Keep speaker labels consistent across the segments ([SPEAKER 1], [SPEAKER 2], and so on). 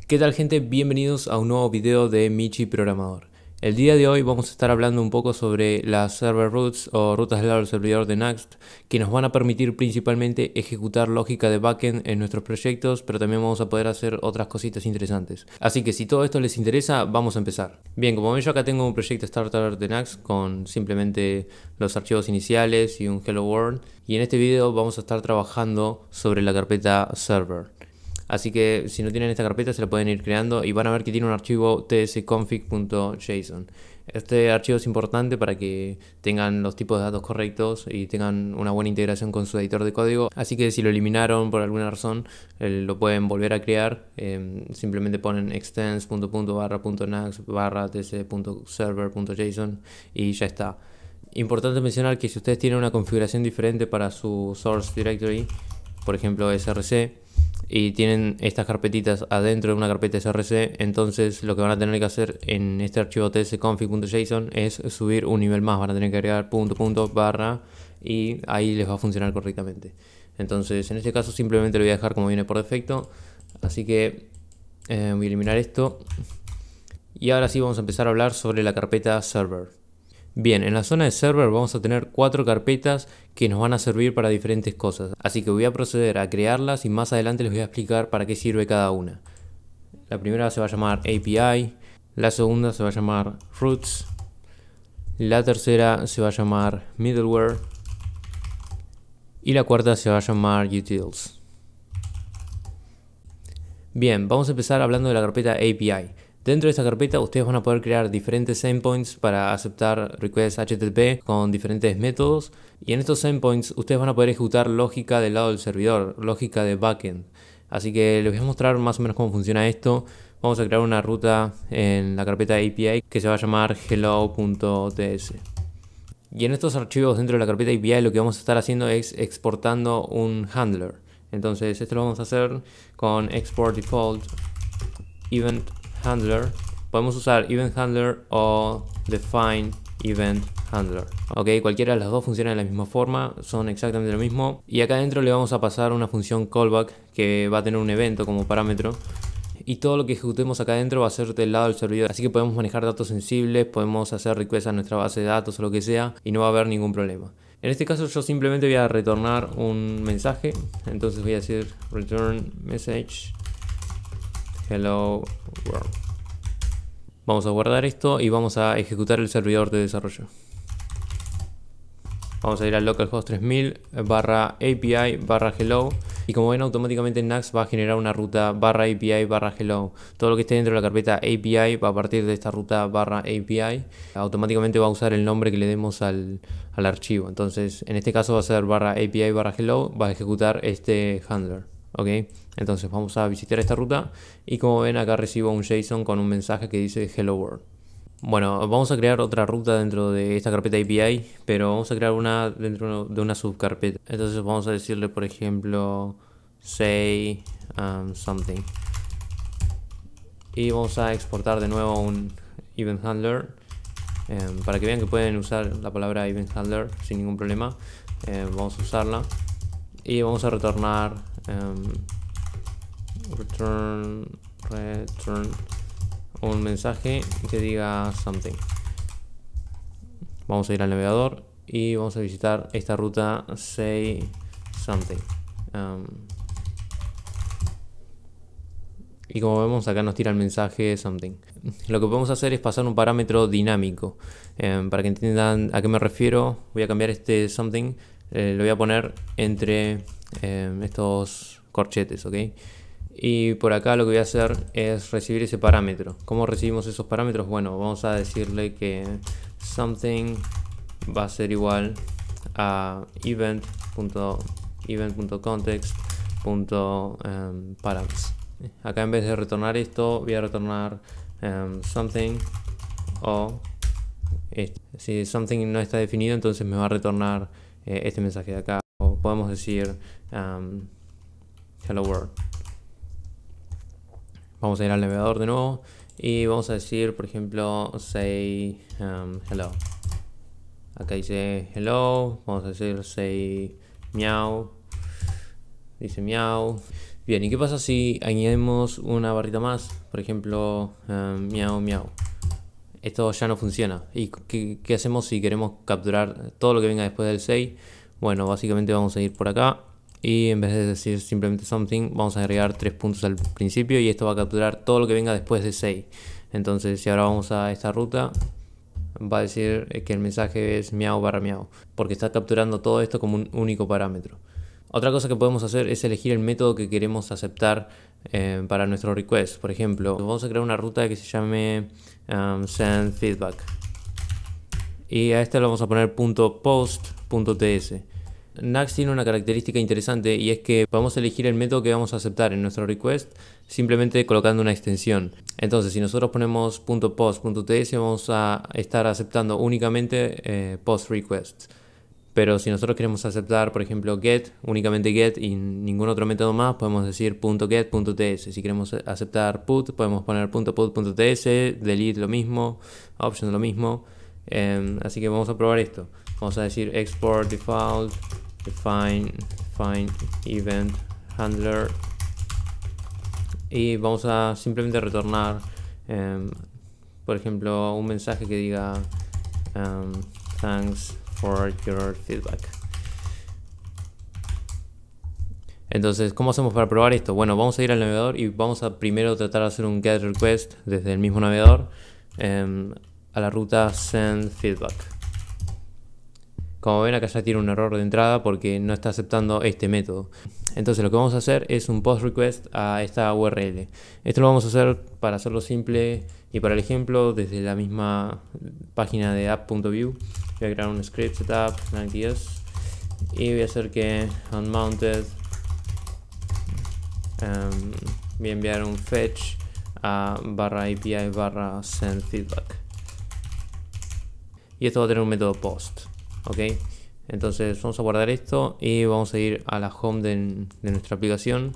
[SPEAKER 1] ¿Qué tal, gente? Bienvenidos a un nuevo video de Michi Programador. El día de hoy vamos a estar hablando un poco sobre las server routes o rutas del lado del servidor de Nuxt, que nos van a permitir principalmente ejecutar lógica de backend en nuestros proyectos, pero también vamos a poder hacer otras cositas interesantes. Así que si todo esto les interesa, vamos a empezar. Bien, como ven, yo acá tengo un proyecto starter de Nuxt con simplemente los archivos iniciales y un Hello World, y en este video vamos a estar trabajando sobre la carpeta server. Así que si no tienen esta carpeta se la pueden ir creando y van a ver que tiene un archivo tsconfig.json. Este archivo es importante para que tengan los tipos de datos correctos y tengan una buena integración con su editor de código. Así que si lo eliminaron por alguna razón, lo pueden volver a crear. Simplemente ponen extens.barra.nax/tc.server.json y ya está. Importante mencionar que si ustedes tienen una configuración diferente para su source directory, por ejemplo src, y tienen estas carpetitas adentro de una carpeta src, entonces lo que van a tener que hacer en este archivo tsconfig.json es subir un nivel más. Van a tener que agregar ..barra y ahí les va a funcionar correctamente. Entonces en este caso simplemente lo voy a dejar como viene por defecto, así que voy a eliminar esto y ahora sí vamos a empezar a hablar sobre la carpeta server. Bien, en la zona de server vamos a tener 4 carpetas que nos van a servir para diferentes cosas. Así que voy a proceder a crearlas y más adelante les voy a explicar para qué sirve cada una. La primera se va a llamar API, la segunda se va a llamar Routes, la tercera se va a llamar Middleware y la cuarta se va a llamar Utils. Bien, vamos a empezar hablando de la carpeta API. Dentro de esta carpeta ustedes van a poder crear diferentes endpoints para aceptar requests HTTP con diferentes métodos, y en estos endpoints ustedes van a poder ejecutar lógica del lado del servidor, lógica de backend. Así que les voy a mostrar más o menos cómo funciona esto. Vamos a crear una ruta en la carpeta API que se va a llamar hello.ts. Y en estos archivos dentro de la carpeta API lo que vamos a estar haciendo es exportando un handler. Entonces esto lo vamos a hacer con export default event handler. Podemos usar event handler o define event handler. Ok, cualquiera de las dos funciona de la misma forma, son exactamente lo mismo. Y acá adentro le vamos a pasar una función callback que va a tener un evento como parámetro. Y todo lo que ejecutemos acá adentro va a ser del lado del servidor. Así que podemos manejar datos sensibles, podemos hacer requests a nuestra base de datos o lo que sea, y no va a haber ningún problema. En este caso yo simplemente voy a retornar un mensaje. Entonces voy a decir return message hello world. Vamos a guardar esto y vamos a ejecutar el servidor de desarrollo. Vamos a ir al localhost 3000 /API /hello, y como ven, automáticamente Nuxt va a generar una ruta /API /hello. Todo lo que esté dentro de la carpeta API va a partir de esta ruta /API. Automáticamente va a usar el nombre que le demos al archivo. Entonces en este caso va a ser /API /hello, va a ejecutar este handler. Ok, entonces vamos a visitar esta ruta y como ven acá recibo un JSON con un mensaje que dice hello world. Bueno, vamos a crear otra ruta dentro de esta carpeta API, pero vamos a crear una dentro de una subcarpeta. Entonces vamos a decirle, por ejemplo, say something, y vamos a exportar de nuevo un event handler para que vean que pueden usar la palabra event handler sin ningún problema. Vamos a usarla y vamos a retornar return un mensaje que diga something. Vamos a ir al navegador y vamos a visitar esta ruta say something. Y como vemos acá nos tira el mensaje something. Lo que podemos hacer es pasar un parámetro dinámico. Para que entiendan a qué me refiero, voy a cambiar este something, lo voy a poner entre estos corchetes, ¿ok? Y por acá lo que voy a hacer es recibir ese parámetro. ¿Cómo recibimos esos parámetros? Bueno, vamos a decirle que something va a ser igual a event.context.params. Acá en vez de retornar esto, voy a retornar something o esto. Si something no está definido, entonces me va a retornar este mensaje de acá. O podemos decir hello world. Vamos a ir al navegador de nuevo y vamos a decir, por ejemplo, say hello. Acá dice hello, vamos a decir say meow, dice meow. Bien, ¿y qué pasa si añadimos una barrita más? Por ejemplo, miau miau. Esto ya no funciona. ¿Y qué hacemos si queremos capturar todo lo que venga después del 6? Bueno, básicamente vamos a ir por acá y en vez de decir simplemente something, vamos a agregar 3 puntos al principio y esto va a capturar todo lo que venga después de 6. Entonces, si ahora vamos a esta ruta, va a decir que el mensaje es miau barra miau, porque está capturando todo esto como un único parámetro. Otra cosa que podemos hacer es elegir el método que queremos aceptar para nuestro request. Por ejemplo, vamos a crear una ruta que se llame send feedback. Y a este le vamos a poner .post.ts. Nuxt tiene una característica interesante y es que podemos elegir el método que vamos a aceptar en nuestro request simplemente colocando una extensión. Entonces, si nosotros ponemos .post.ts, vamos a estar aceptando únicamente post requests. Pero si nosotros queremos aceptar, por ejemplo, get, únicamente get y ningún otro método más, podemos decir .get.ts. Si queremos aceptar put, podemos poner .put.ts, delete lo mismo, option lo mismo. Así que vamos a probar esto. Vamos a decir export default, define event handler. Y vamos a simplemente retornar, por ejemplo, un mensaje que diga thanks for your feedback. Entonces, ¿cómo hacemos para probar esto? Bueno, vamos a ir al navegador y vamos a primero tratar de hacer un get request desde el mismo navegador a la ruta send feedback. Como ven, acá ya tiene un error de entrada porque no está aceptando este método. Entonces lo que vamos a hacer es un post request a esta URL. Esto lo vamos a hacer para hacerlo simple y para el ejemplo desde la misma página de app.view. Voy a crear un script setup Node.js y voy a hacer que unmounted voy a enviar un fetch a /API /send feedback. Y esto va a tener un método post. Ok, entonces vamos a guardar esto y vamos a ir a la home de nuestra aplicación.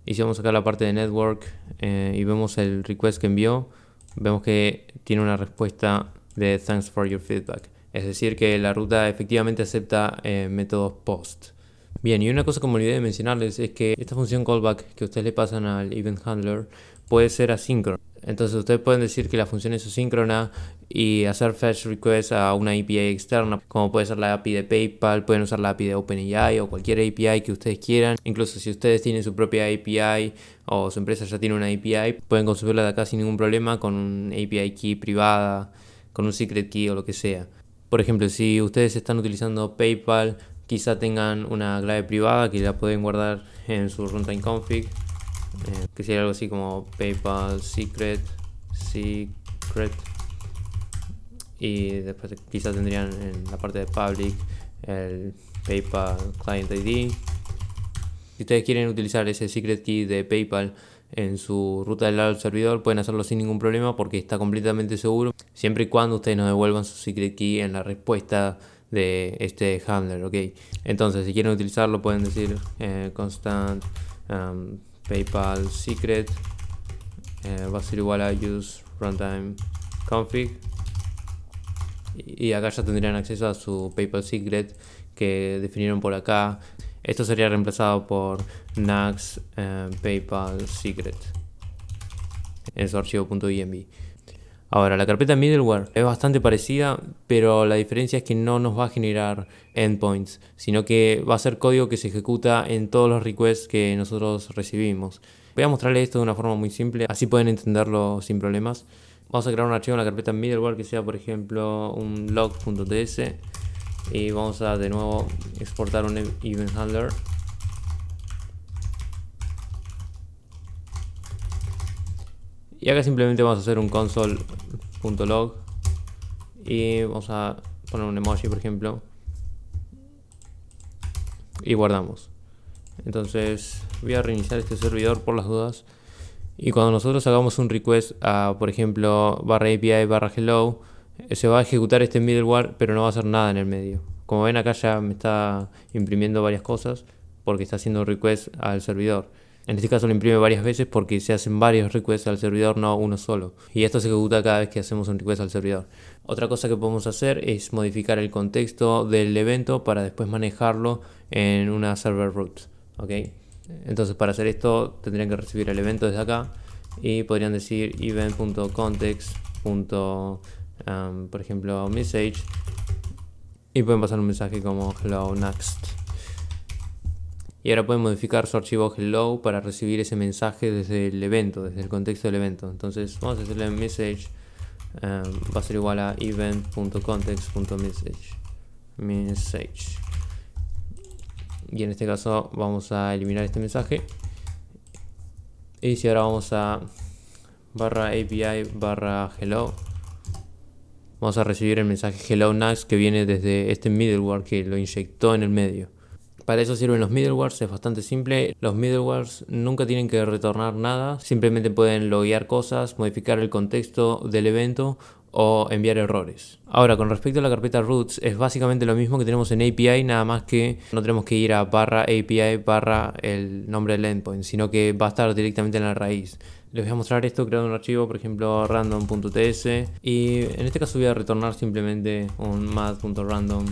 [SPEAKER 1] Y si vamos acá a la parte de network y vemos el request que envió, vemos que tiene una respuesta de thanks for your feedback. Es decir, que la ruta efectivamente acepta métodos post. Bien, y una cosa que me olvidé de mencionarles es que esta función callback que ustedes le pasan al event handler puede ser asíncrono. Entonces ustedes pueden decir que la función es asíncrona y hacer fetch requests a una API externa, como puede ser la API de PayPal, pueden usar la API de OpenAI o cualquier API que ustedes quieran. Incluso si ustedes tienen su propia API o su empresa ya tiene una API, pueden consumirla de acá sin ningún problema con un API key privada, con un secret key o lo que sea. Por ejemplo, si ustedes están utilizando PayPal, quizá tengan una clave privada que la pueden guardar en su runtime config, que sería algo así como PayPal secret, y después quizá tendrían en la parte de public el PayPal client ID. Si ustedes quieren utilizar ese secret key de PayPal en su ruta del lado del servidor, pueden hacerlo sin ningún problema porque está completamente seguro, siempre y cuando ustedes nos devuelvan su secret key en la respuesta de este handler. Ok, entonces si quieren utilizarlo pueden decir constant PayPal secret va a ser igual a use runtime config, y acá ya tendrían acceso a su PayPal secret que definieron por acá. Esto sería reemplazado por Nuxt PayPal secret en su archivo.env. Ahora, la carpeta middleware es bastante parecida, pero la diferencia es que no nos va a generar endpoints, sino que va a ser código que se ejecuta en todos los requests que nosotros recibimos. Voy a mostrarles esto de una forma muy simple, así pueden entenderlo sin problemas. Vamos a crear un archivo en la carpeta middleware que sea, por ejemplo, un log.ts, y vamos a de nuevo exportar un event handler. Y acá simplemente vamos a hacer un console.log y vamos a poner un emoji, por ejemplo, y guardamos. Entonces voy a reiniciar este servidor por las dudas. Y cuando nosotros hagamos un request a, por ejemplo, /API /hello, se va a ejecutar este middleware, pero no va a hacer nada en el medio. Como ven, acá ya me está imprimiendo varias cosas porque está haciendo request al servidor. En este caso lo imprime varias veces porque se hacen varios requests al servidor, no uno solo. Y esto se ejecuta cada vez que hacemos un request al servidor. Otra cosa que podemos hacer es modificar el contexto del evento para después manejarlo en una server root. ¿Okay? Entonces para hacer esto tendrían que recibir el evento desde acá y podrían decir event.context. Por ejemplo message, y pueden pasar un mensaje como hello next. Y ahora pueden modificar su archivo hello para recibir ese mensaje desde el evento, desde el contexto del evento. Entonces vamos a hacerle message, va a ser igual a event.context.message. Y en este caso vamos a eliminar este mensaje. Y si ahora vamos a /API/hello, vamos a recibir el mensaje hello next que viene desde este middleware que lo inyectó en el medio. Para eso sirven los middlewares, es bastante simple. Los middlewares nunca tienen que retornar nada, simplemente pueden loguear cosas, modificar el contexto del evento o enviar errores. Ahora, con respecto a la carpeta roots, es básicamente lo mismo que tenemos en API, nada más que no tenemos que ir a /API/ el nombre del endpoint, sino que va a estar directamente en la raíz. Les voy a mostrar esto creando un archivo, por ejemplo random.ts, y en este caso voy a retornar simplemente un math.random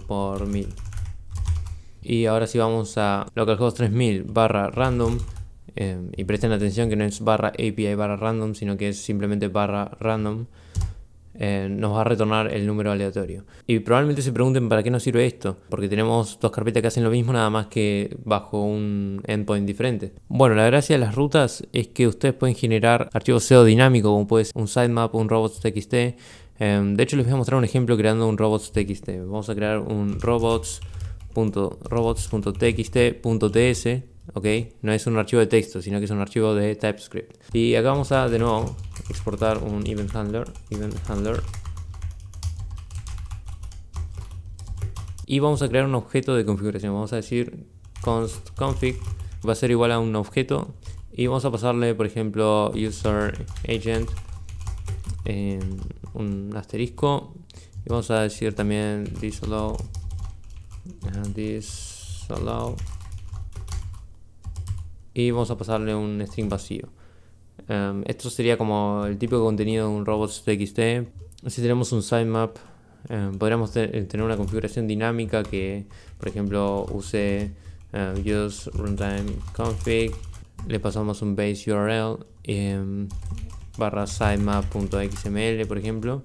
[SPEAKER 1] por 1000. Y ahora si vamos a localhost 3000 /random, y presten atención que no es /API/random, sino que es simplemente /random, nos va a retornar el número aleatorio. Y probablemente se pregunten para qué nos sirve esto, porque tenemos dos carpetas que hacen lo mismo, nada más que bajo un endpoint diferente. Bueno, la gracia de las rutas es que ustedes pueden generar archivos SEO dinámicos, como puede ser un sitemap, un robots.txt. De hecho les voy a mostrar un ejemplo creando un robots.txt. Vamos a crear un robots.txt.ts, ok, no es un archivo de texto, sino que es un archivo de TypeScript. Y acá vamos a de nuevo exportar un event handler, y vamos a crear un objeto de configuración. Vamos a decir const config va a ser igual a un objeto, y vamos a pasarle, por ejemplo, user agent, un asterisco, y vamos a decir también disallow, y vamos a pasarle un string vacío. Esto sería como el típico contenido de un robots.txt. Si tenemos un sitemap, podríamos tener una configuración dinámica que, por ejemplo, use use runtime config, le pasamos un base URL /sitemap.xml, por ejemplo.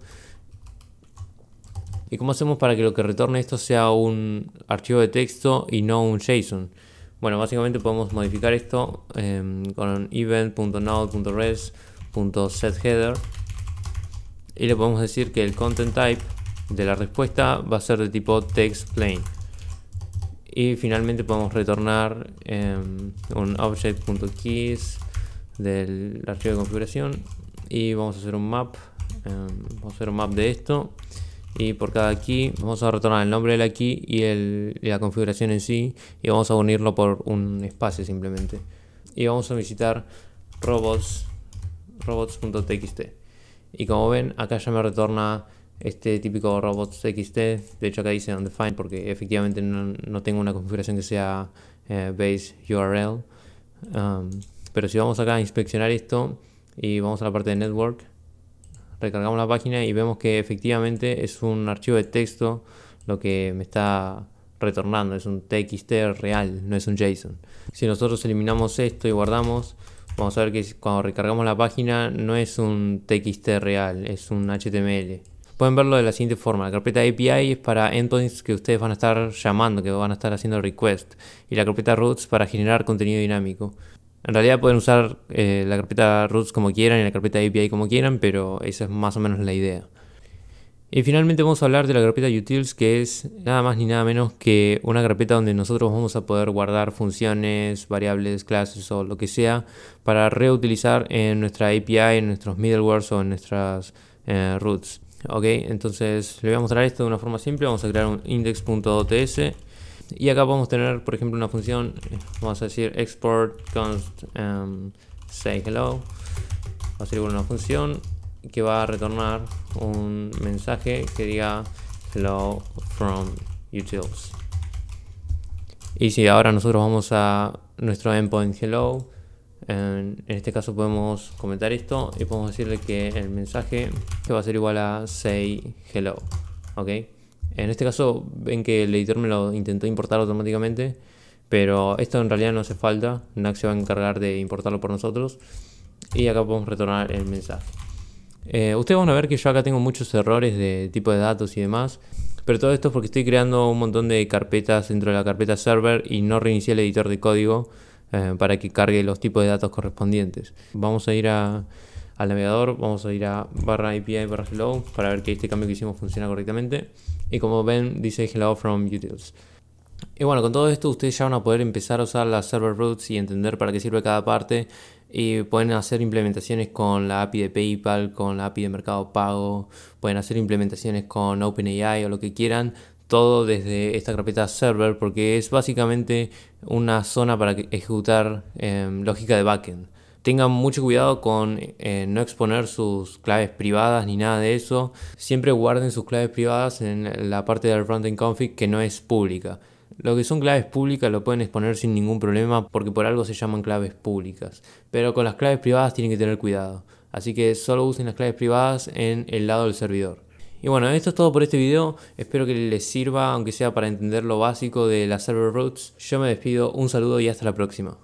[SPEAKER 1] ¿Y cómo hacemos para que lo que retorne esto sea un archivo de texto y no un JSON? Bueno, básicamente podemos modificar esto con event.node.res.setHeader, y le podemos decir que el content type de la respuesta va a ser de tipo text plain. Y finalmente podemos retornar un object.keys del archivo de configuración, y vamos a hacer un map. Vamos a hacer un map de esto, y por cada key vamos a retornar el nombre de la key y la configuración en sí, y vamos a unirlo por un espacio simplemente. Y vamos a visitar robots.txt, y como ven acá ya me retorna este típico robots.txt. De hecho acá dice undefined porque efectivamente no tengo una configuración que sea base URL. Pero si vamos acá a inspeccionar esto y vamos a la parte de network, recargamos la página y vemos que efectivamente es un archivo de texto lo que me está retornando, es un TXT real, no es un JSON. Si nosotros eliminamos esto y guardamos, vamos a ver que cuando recargamos la página no es un TXT real, es un HTML. Pueden verlo de la siguiente forma: la carpeta API es para endpoints que ustedes van a estar llamando, que van a estar haciendo request, y la carpeta routes para generar contenido dinámico. En realidad pueden usar la carpeta routes como quieran y la carpeta API como quieran, pero esa es más o menos la idea. Y finalmente vamos a hablar de la carpeta utils, que es nada más ni nada menos que una carpeta donde nosotros vamos a poder guardar funciones, variables, clases o lo que sea para reutilizar en nuestra API, en nuestros middlewares o en nuestras routes. Ok, entonces les voy a mostrar esto de una forma simple. Vamos a crear un index.ots. Y acá podemos tener, por ejemplo, una función. Vamos a decir export const say hello. Va a ser igual a una función que va a retornar un mensaje que diga hello from utils. Y si ahora nosotros vamos a nuestro endpoint hello. En este caso podemos comentar esto y podemos decirle que el mensaje que va a ser igual a say hello. ¿Ok? En este caso ven que el editor me lo intentó importar automáticamente, pero esto en realidad no hace falta. Nuxt se va a encargar de importarlo por nosotros y acá podemos retornar el mensaje. Ustedes van a ver que yo acá tengo muchos errores de tipo de datos y demás, pero todo esto es porque estoy creando un montón de carpetas dentro de la carpeta server y no reinicié el editor de código para que cargue los tipos de datos correspondientes. Vamos a ir al navegador, vamos a ir a /API/hello para ver que este cambio que hicimos funciona correctamente. Y como ven, dice hello from utils. Y bueno, con todo esto ustedes ya van a poder empezar a usar las server routes y entender para qué sirve cada parte. Y pueden hacer implementaciones con la API de PayPal, con la API de Mercado Pago. Pueden hacer implementaciones con OpenAI o lo que quieran. Todo desde esta carpeta server, porque es básicamente una zona para ejecutar lógica de backend. Tengan mucho cuidado con no exponer sus claves privadas ni nada de eso. Siempre guarden sus claves privadas en la parte del frontend config que no es pública. Lo que son claves públicas lo pueden exponer sin ningún problema porque por algo se llaman claves públicas. Pero con las claves privadas tienen que tener cuidado. Así que solo usen las claves privadas en el lado del servidor. Y bueno, esto es todo por este video. Espero que les sirva, aunque sea para entender lo básico de las server routes. Yo me despido, un saludo y hasta la próxima.